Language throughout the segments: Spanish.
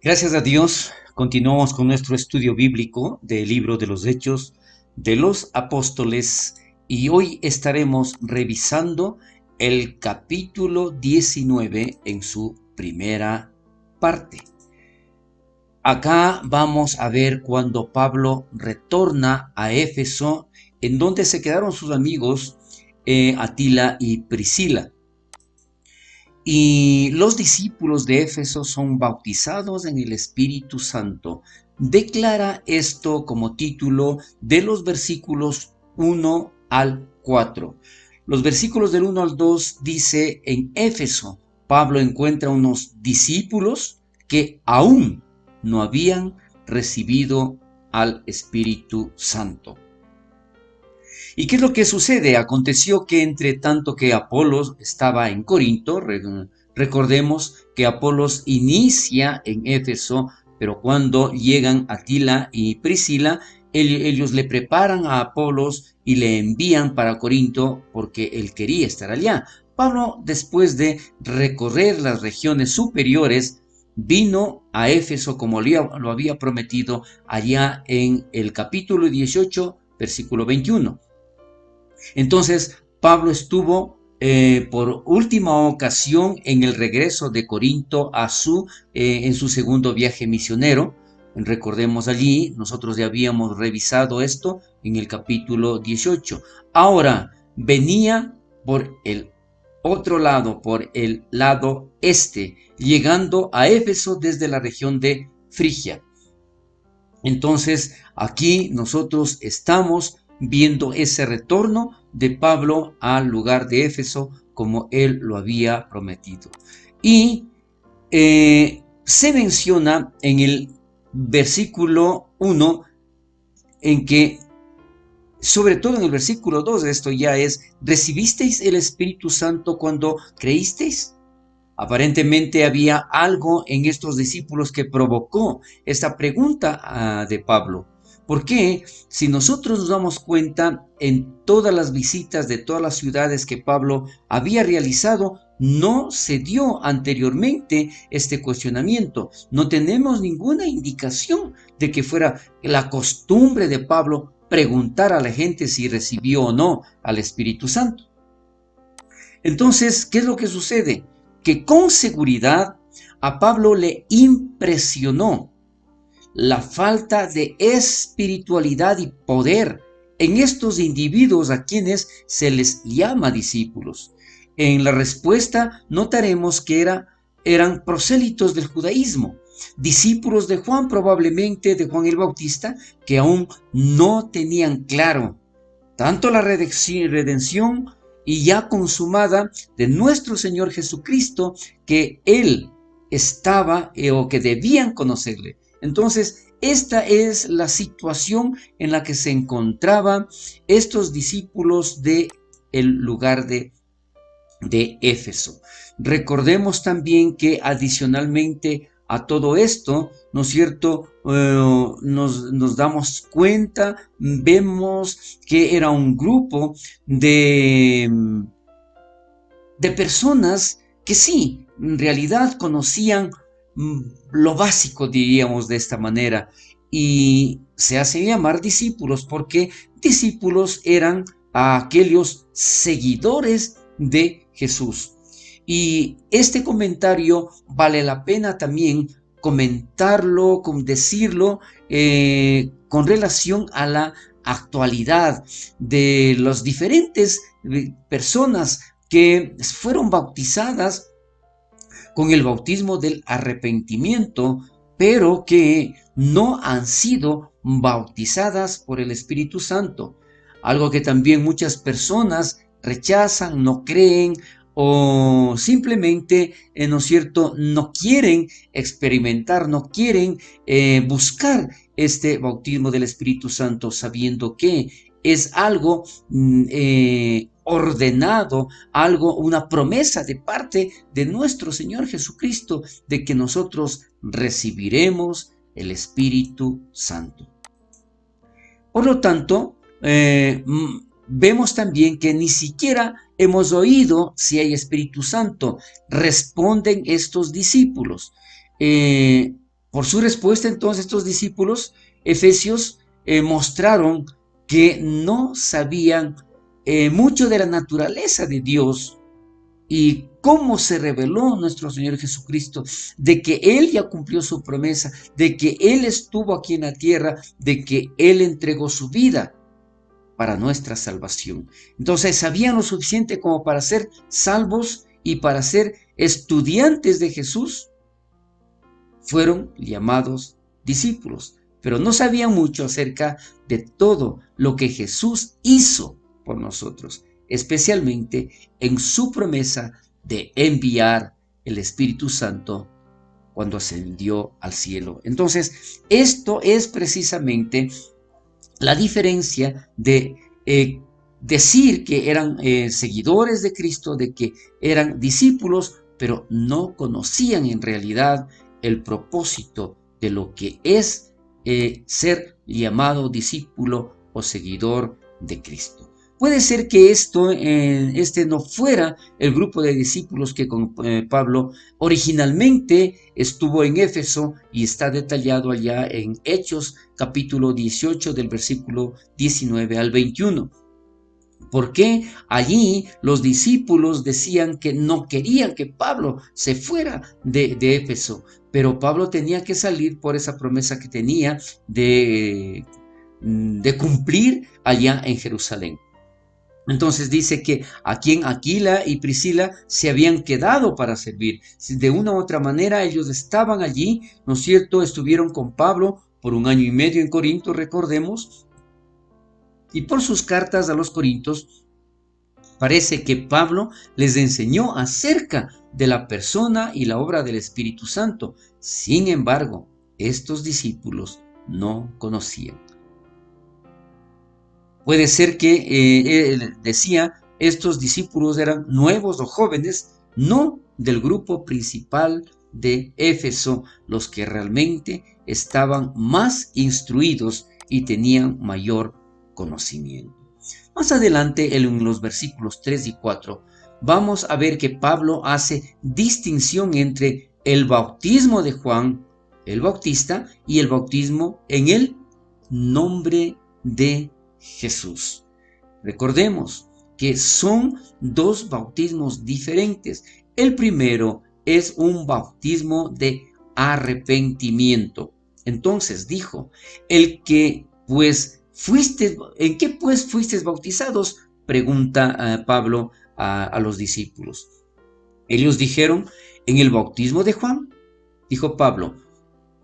Gracias a Dios, continuamos con nuestro estudio bíblico del libro de los Hechos de los Apóstoles y hoy estaremos revisando el capítulo 19 en su primera parte. Acá vamos a ver cuando Pablo retorna a Éfeso, en donde se quedaron sus amigos Atila y Priscila. Y los discípulos de Éfeso son bautizados en el Espíritu Santo. Declara esto como título de los versículos 1 al 4. Los versículos del 1 al 2 dice: en Éfeso, Pablo encuentra unos discípulos que aún no habían recibido al Espíritu Santo. ¿Y qué es lo que sucede? Aconteció que entre tanto que Apolos estaba en Corinto, recordemos que Apolos inicia en Éfeso, pero cuando llegan Atila y Priscila, ellos le preparan a Apolos y le envían para Corinto porque él quería estar allá. Pablo, después de recorrer las regiones superiores, vino a Éfeso como lo había prometido allá en el capítulo 18, versículo 21. Entonces, Pablo estuvo por última ocasión en el regreso de Corinto en su segundo viaje misionero. Recordemos allí, nosotros ya habíamos revisado esto en el capítulo 18. Ahora, venía por el otro lado, por el lado este, llegando a Éfeso desde la región de Frigia. Entonces, aquí nosotros estamos viendo ese retorno de Pablo al lugar de Éfeso como él lo había prometido. Y se menciona en el versículo 1 en que, sobre todo en el versículo 2, esto ya es: ¿recibisteis el Espíritu Santo cuando creísteis? Aparentemente había algo en estos discípulos que provocó esta pregunta de Pablo. ¿Por qué? Si nosotros nos damos cuenta, en todas las visitas de todas las ciudades que Pablo había realizado, no se dio anteriormente este cuestionamiento. No tenemos ninguna indicación de que fuera la costumbre de Pablo preguntar a la gente si recibió o no al Espíritu Santo. Entonces, ¿qué es lo que sucede? Que con seguridad a Pablo le impresionó la falta de espiritualidad y poder en estos individuos a quienes se les llama discípulos. En la respuesta notaremos que eran prosélitos del judaísmo, discípulos de Juan, probablemente de Juan el Bautista, que aún no tenían claro tanto la redención y ya consumada de nuestro Señor Jesucristo, que Él estaba o que debían conocerle. Entonces, esta es la situación en la que se encontraban estos discípulos del lugar de Éfeso. Recordemos también que adicionalmente a todo esto, ¿no es cierto? Nos damos cuenta, vemos que era un grupo de personas que sí, en realidad conocían lo básico, diríamos de esta manera, y se hace llamar discípulos porque discípulos eran aquellos seguidores de Jesús. Y este comentario vale la pena también comentarlo, decirlo con relación a la actualidad de las diferentes personas que fueron bautizadas con el bautismo del arrepentimiento, pero que no han sido bautizadas por el Espíritu Santo. Algo que también muchas personas rechazan, no creen o simplemente, ¿no es cierto?, no quieren experimentar, no quieren buscar este bautismo del Espíritu Santo, sabiendo que es algo ordenado, algo, una promesa de parte de nuestro Señor Jesucristo, de que nosotros recibiremos el Espíritu Santo. Por lo tanto, vemos también que ni siquiera hemos oído si hay Espíritu Santo. Responden estos discípulos. Por su respuesta, entonces, estos discípulos efesios mostraron que no sabían mucho de la naturaleza de Dios y cómo se reveló nuestro Señor Jesucristo, de que Él ya cumplió su promesa, de que Él estuvo aquí en la tierra, de que Él entregó su vida para nuestra salvación. Entonces sabían lo suficiente como para ser salvos y para ser estudiantes de Jesús. Fueron llamados discípulos, pero no sabían mucho acerca de todo lo que Jesús hizo por nosotros, especialmente en su promesa de enviar el Espíritu Santo cuando ascendió al cielo. Entonces, esto es precisamente la diferencia de decir que eran seguidores de Cristo, de que eran discípulos, pero no conocían en realidad el propósito de lo que es ser llamado discípulo o seguidor de Cristo. Puede ser que este no fuera el grupo de discípulos que con Pablo originalmente estuvo en Éfeso y está detallado allá en Hechos capítulo 18 del versículo 19 al 21. Porque allí los discípulos decían que no querían que Pablo se fuera de Éfeso, pero Pablo tenía que salir por esa promesa que tenía de cumplir allá en Jerusalén. Entonces dice que aquí en Aquila y Priscila se habían quedado para servir. De una u otra manera ellos estaban allí, ¿no es cierto? Estuvieron con Pablo por 1 año y medio en Corinto, recordemos. Y por sus cartas a los Corintios parece que Pablo les enseñó acerca de la persona y la obra del Espíritu Santo. Sin embargo, estos discípulos no conocían. Puede ser que, decía, estos discípulos eran nuevos o jóvenes, no del grupo principal de Éfeso, los que realmente estaban más instruidos y tenían mayor conocimiento. Más adelante, en los versículos 3 y 4, vamos a ver que Pablo hace distinción entre el bautismo de Juan el Bautista y el bautismo en el nombre de Jesús. Recordemos que son dos bautismos diferentes. El primero es un bautismo de arrepentimiento. Entonces dijo, el que pues fuiste, ¿en qué pues fuisteis bautizados? Pregunta Pablo a los discípulos. Ellos dijeron, en el bautismo de Juan. Dijo Pablo,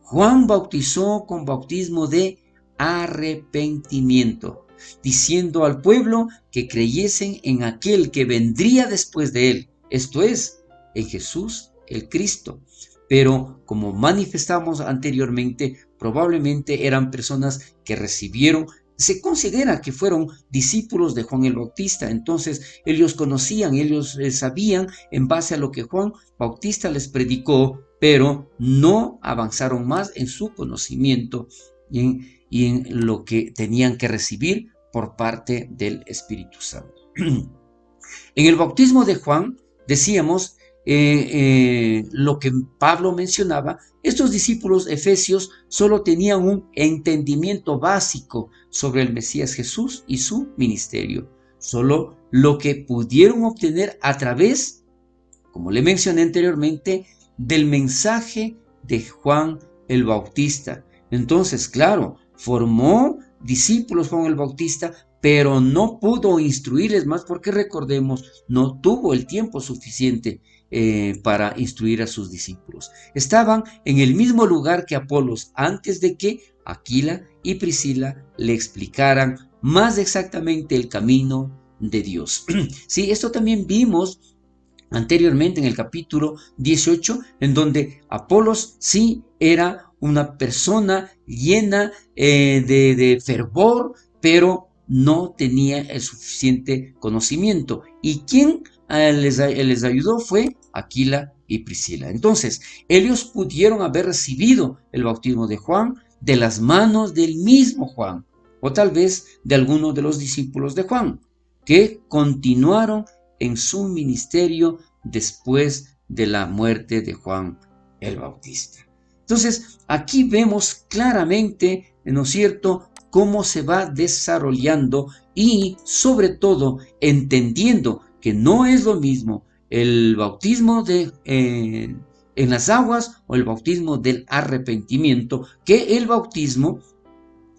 Juan bautizó con bautismo de arrepentimiento, diciendo al pueblo que creyesen en aquel que vendría después de él, esto es, en Jesús el Cristo. Pero como manifestamos anteriormente, probablemente eran personas que recibieron, se considera que fueron discípulos de Juan el Bautista. Entonces ellos conocían, ellos sabían en base a lo que Juan Bautista les predicó, pero no avanzaron más en su conocimiento y en lo que tenían que recibir por parte del Espíritu Santo. En el bautismo de Juan, decíamos, lo que Pablo mencionaba, estos discípulos efesios solo tenían un entendimiento básico sobre el Mesías Jesús y su ministerio. Solo lo que pudieron obtener a través, como le mencioné anteriormente, del mensaje de Juan el Bautista. Entonces, claro, formó discípulos Juan el Bautista, pero no pudo instruirles más porque recordemos, no tuvo el tiempo suficiente para instruir a sus discípulos. Estaban en el mismo lugar que Apolos antes de que Aquila y Priscila le explicaran más exactamente el camino de Dios. Sí, esto también vimos anteriormente en el capítulo 18, en donde Apolos sí era una persona llena de fervor, pero no tenía el suficiente conocimiento. Y quien les ayudó fue Aquila y Priscila. Entonces, ellos pudieron haber recibido el bautismo de Juan de las manos del mismo Juan, o tal vez de alguno de los discípulos de Juan, que continuaron en su ministerio después de la muerte de Juan el Bautista. Entonces, aquí vemos claramente, ¿no es cierto?, cómo se va desarrollando y sobre todo entendiendo que no es lo mismo el bautismo en las aguas o el bautismo del arrepentimiento que el bautismo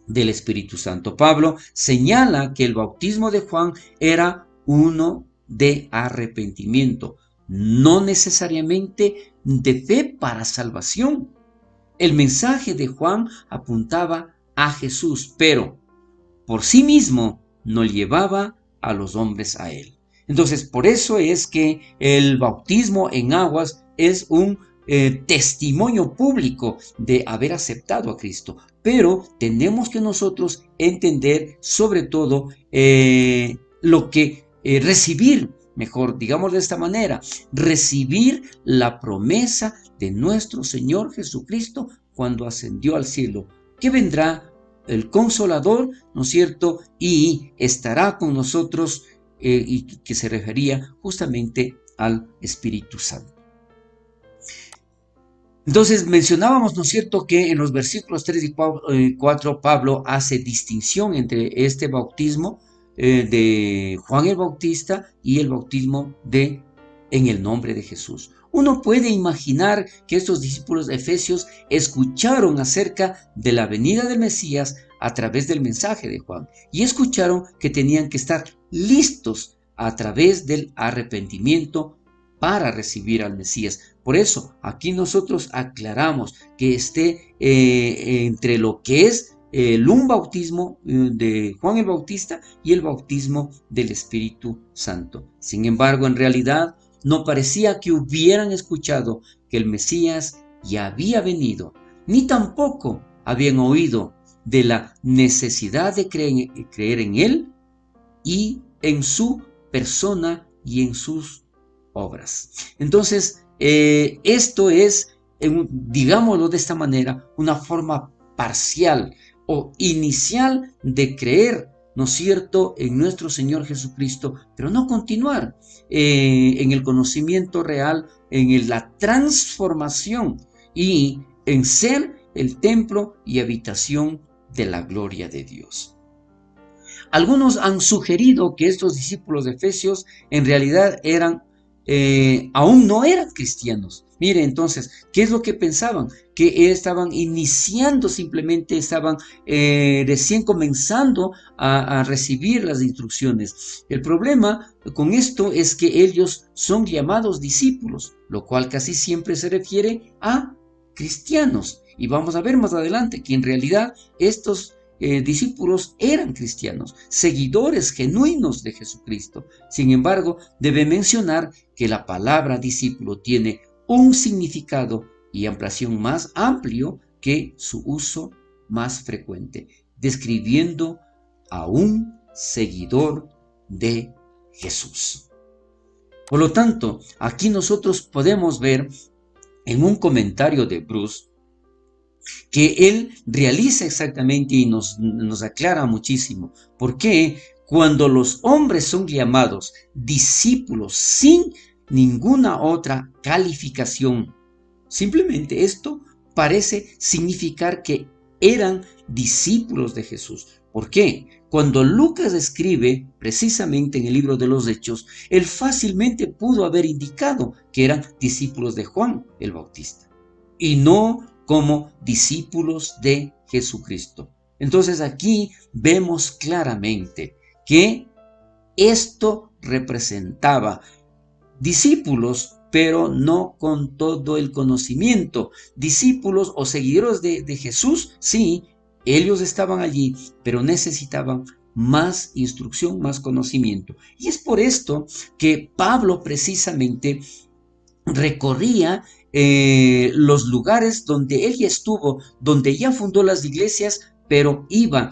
del Espíritu Santo. Pablo señala que el bautismo de Juan era uno de arrepentimiento, no necesariamente de fe para salvación. El mensaje de Juan apuntaba a Jesús, pero por sí mismo no llevaba a los hombres a él. Entonces, por eso es que el bautismo en aguas es un testimonio público de haber aceptado a Cristo. Pero tenemos que nosotros entender sobre todo lo que recibir, mejor digamos de esta manera, recibir la promesa de nuestro Señor Jesucristo cuando ascendió al cielo, que vendrá el Consolador, ¿no es cierto?, y estará con nosotros, y que se refería justamente al Espíritu Santo. Entonces mencionábamos, ¿no es cierto?, que en los versículos 3 y 4 Pablo hace distinción entre este bautismo de Juan el Bautista y el bautismo en el nombre de Jesús. Uno puede imaginar que estos discípulos de Efesios escucharon acerca de la venida del Mesías a través del mensaje de Juan y escucharon que tenían que estar listos a través del arrepentimiento para recibir al Mesías. Por eso, aquí nosotros aclaramos que esté entre lo que es un bautismo de Juan el Bautista y el bautismo del Espíritu Santo. Sin embargo, en realidad, no parecía que hubieran escuchado que el Mesías ya había venido, ni tampoco habían oído de la necesidad de creer en Él y en su persona y en sus obras. Entonces, esto es, digámoslo de esta manera, una forma parcial o inicial de creer, ¿no es cierto?, en nuestro Señor Jesucristo, pero no continuar en el conocimiento real, en la transformación y en ser el templo y habitación de la gloria de Dios. Algunos han sugerido que estos discípulos de Efesios en realidad aún no eran cristianos. Mire, entonces, ¿qué es lo que pensaban? Que estaban iniciando, simplemente estaban recién comenzando a recibir las instrucciones. El problema con esto es que ellos son llamados discípulos, lo cual casi siempre se refiere a cristianos. Y vamos a ver más adelante que en realidad estos discípulos eran cristianos, seguidores genuinos de Jesucristo. Sin embargo, debe mencionar que la palabra discípulo tiene un significado y ampliación más amplio que su uso más frecuente, describiendo a un seguidor de Jesús. Por lo tanto, aquí nosotros podemos ver en un comentario de Bruce que él realiza exactamente y nos aclara muchísimo. ¿Por qué? Cuando los hombres son llamados discípulos sin ninguna otra calificación, simplemente esto parece significar que eran discípulos de Jesús. ¿Por qué? Cuando Lucas escribe precisamente en el libro de los Hechos, él fácilmente pudo haber indicado que eran discípulos de Juan el Bautista y no como discípulos de Jesucristo. Entonces aquí vemos claramente que esto representaba discípulos, pero no con todo el conocimiento. Discípulos o seguidores de Jesús, sí, ellos estaban allí, pero necesitaban más instrucción, más conocimiento. Y es por esto que Pablo precisamente recorría los lugares donde él ya estuvo, donde ya fundó las iglesias, pero iba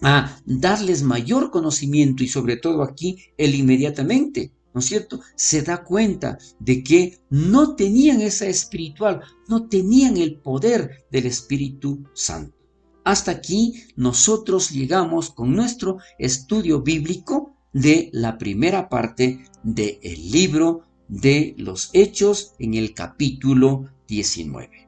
a darles mayor conocimiento y sobre todo aquí él inmediatamente, ¿no es cierto?, se da cuenta de que no tenían esa espiritual, no tenían el poder del Espíritu Santo. Hasta aquí nosotros llegamos con nuestro estudio bíblico de la primera parte del libro de los Hechos en el capítulo 19.